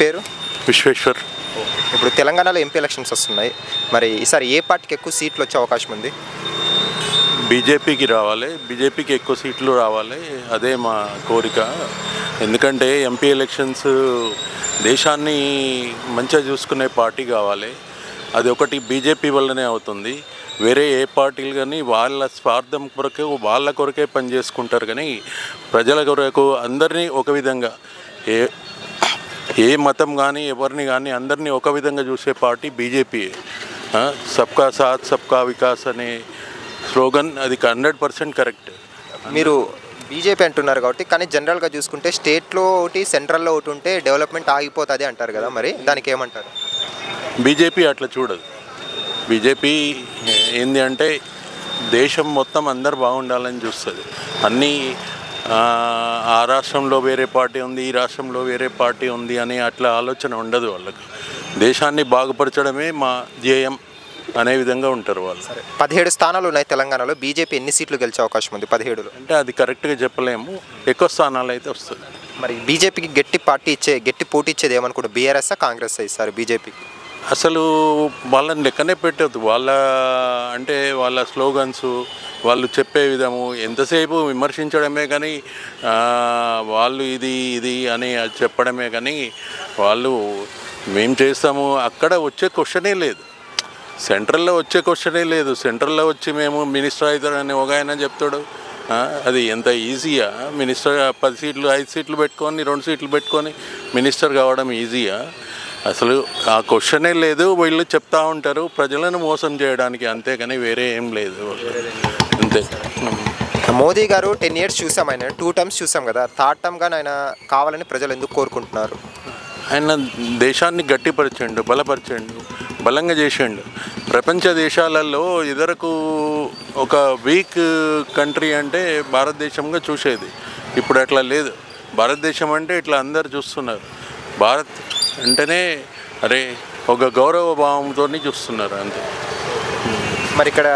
పేరు విశ్వేశ్వర్. ఇప్పుడు తెలంగాణలో ఎంపీ ఎలక్షన్స్ వస్తున్నాయి. మరి ఈసారి ఏ పార్టీకి ఎక్కువ సీట్లు వచ్చే అవకాశం ఉంది? బీజేపీకి రావాలి, బీజేపీకి ఎక్కువ సీట్లు రావాలి, అదే మా కోరిక. ఎందుకంటే ఎంపీ ఎలక్షన్స్ దేశాన్ని మంచిగా చూసుకునే పార్టీ కావాలి. అది ఒకటి బీజేపీ వల్లనే అవుతుంది. వేరే ఏ పార్టీలు కానీ వాళ్ళ స్వార్థం కొరకే వాళ్ళ కొరకే పనిచేసుకుంటారు. కానీ ప్రజల కొరకు అందరినీ ఒక విధంగా ఏ మతం కానీ ఎవరిని కానీ అందరినీ ఒక విధంగా చూసే పార్టీ బీజేపీ. సబ్కా సాత్ సబ్కా వికాస్ అనే స్లోగన్ అది 100% కరెక్ట్. మీరు బీజేపీ అంటున్నారు కాబట్టి, కానీ జనరల్గా చూసుకుంటే స్టేట్లో ఒకటి సెంట్రల్లో ఒకటి ఉంటే డెవలప్మెంట్ ఆగిపోతుంది అంటారు కదా, మరి దానికి ఏమంటారు? బీజేపీ అట్లా చూడదు. బీజేపీ ఏంది అంటే దేశం మొత్తం అందరు బాగుండాలని చూస్తుంది. అన్నీ ఆ రాష్ట్రంలో వేరే పార్టీ ఉంది, ఈ రాష్ట్రంలో వేరే పార్టీ ఉంది అనే అట్లా ఆలోచన ఉండదు వాళ్ళకి. దేశాన్ని బాగుపరచడమే మా ధ్యేయం అనే విధంగా ఉంటారు వాళ్ళు. 17 స్థానాలు ఉన్నాయి తెలంగాణలో. బీజేపీ ఎన్ని సీట్లు గెలిచే అవకాశం ఉంది? 17 అంటే అది కరెక్ట్గా చెప్పలేము, ఎక్కువ స్థానాలు అయితే వస్తుంది. మరి బీజేపీకి గట్టి పోటీ ఇచ్చేది ఏమనుకుంటే బీఆర్ఎస్ కాంగ్రెస్ ఈసారి బీజేపీకి? అసలు వాళ్ళని లెక్కనే పెట్టద్దు. వాళ్ళ స్లోగన్స్, వాళ్ళు చెప్పే విధము ఎంతసేపు విమర్శించడమే కానీ వాళ్ళు ఇది అని చెప్పడమే కానీ వాళ్ళు మేము చేస్తాము అక్కడ వచ్చే క్వశ్చనే లేదు. సెంట్రల్లో వచ్చే క్వశ్చనే లేదు. సెంట్రల్లో వచ్చి మేము మినిస్టర్ అవుతాడని ఒక ఆయన చెప్తాడు. అది ఎంత ఈజీయా? మినిస్టర్ 10 సీట్లు 5 సీట్లు పెట్టుకొని 2 సీట్లు పెట్టుకొని మినిస్టర్ కావడం ఈజీయా? అసలు ఆ క్వశ్చనే లేదు. వీళ్ళు చెప్తా ఉంటారు ప్రజలను మోసం చేయడానికి, అంతేగాని వేరే ఏం లేదు. అంతే. మోదీ గారు 10 years చూసాం, ఆయన 2 terms చూసాం కదా. 3rd termగా ఆయన కావాలని ప్రజలు ఎందుకు కోరుకుంటున్నారు? ఆయన దేశాన్ని గట్టిపరిచండు, బలంగా చేసిండు. ప్రపంచ దేశాలలో ఇదివరకు ఒక వీక్ కంట్రీ అంటే భారతదేశంగా చూసేది. ఇప్పుడు అట్లా లేదు. భారతదేశం అంటే ఇట్లా అందరు చూస్తున్నారు. భారత్ అంటేనే అరే ఒక గౌరవ భావంతో చూస్తున్నారు అంతే. మరి ఇక్కడ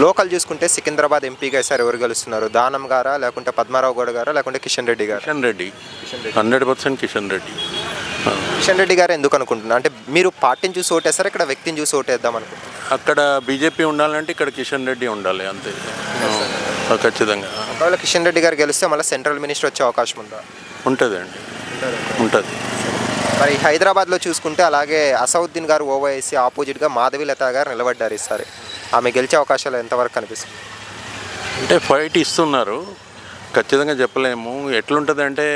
లోకల్ చూసుకుంటే సికింద్రాబాద్ ఎంపీగా ఈసారి ఎవరు గెలుస్తున్నారు? దానం గారా, లేకుంటే పద్మారావు గౌడ్ గారా, లేకుంటే కిషన్ రెడ్డి గారు? 100% కిషన్ రెడ్డి. కిషన్ రెడ్డి గారు ఎందుకు అనుకుంటున్నారు? అంటే మీరు పార్టీని చూసి ఓటేస్తారా, ఇక్కడ వ్యక్తిని చూసి ఓటేద్దాం అనుకుంటున్నారు? అక్కడ బీజేపీ ఉండాలంటే ఇక్కడ కిషన్ రెడ్డి ఉండాలి అంతే, ఖచ్చితంగా. ఒకవేళ కిషన్ రెడ్డి గారు గెలిస్తే మళ్ళీ సెంట్రల్ మినిస్టర్ వచ్చే అవకాశం ఉందా? ఉంటుందండి, ఉంటుంది. మరి హైదరాబాద్లో చూసుకుంటే అలాగే అసౌద్దీన్ గారు ఓవైసీ ఆపోజిట్గా మాధవీలత గారు నిలబడ్డారు. ఈసారి ఆమె గెలిచే అవకాశాలు ఎంతవరకు కనిపిస్తుంది? అంటే ఫైట్ ఇస్తున్నారు, ఖచ్చితంగా చెప్పలేము. ఎట్లుంటుంది అంటే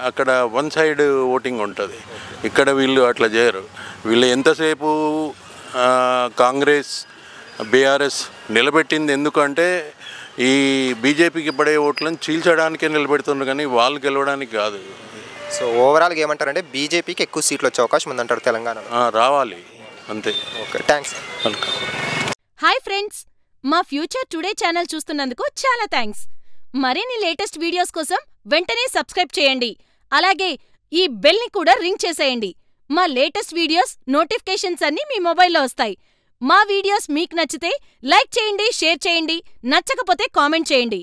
అక్కడ వన్ సైడ్ ఓటింగ్ ఉంటుంది, ఇక్కడ వీళ్ళు అట్లా చేయరు. వీళ్ళు ఎంతసేపు కాంగ్రెస్ బీఆర్ఎస్ నిలబెట్టింది ఎందుకంటే ఈ బీజేపీకి పడే ఓట్లను చీల్చడానికే నిలబెడుతున్నారు, కానీ వాళ్ళు గెలవడానికి కాదు. సో ఓవరాల్గా ఏమంటారంటే బీజేపీకి ఎక్కువ సీట్లు వచ్చే అవకాశం ఉందంటారు తెలంగాణలో? రావాలి అంతే. Okay, thanks. Welcome. Hi friends, మా ఫ్యూచర్ టుడే ఛానల్ చూస్తున్నందుకు చాలా థ్యాంక్స్. మరిన్ని లేటెస్ట్ వీడియోస్ కోసం వెంటనే సబ్స్క్రైబ్ చేయండి. అలాగే ఈ బెల్ని కూడా రింగ్ చేసేయండి. మా లేటెస్ట్ వీడియోస్ నోటిఫికేషన్స్ అన్నీ మీ మొబైల్లో వస్తాయి. మా వీడియోస్ మీకు నచ్చితే లైక్ చేయండి, షేర్ చేయండి, నచ్చకపోతే కామెంట్ చేయండి.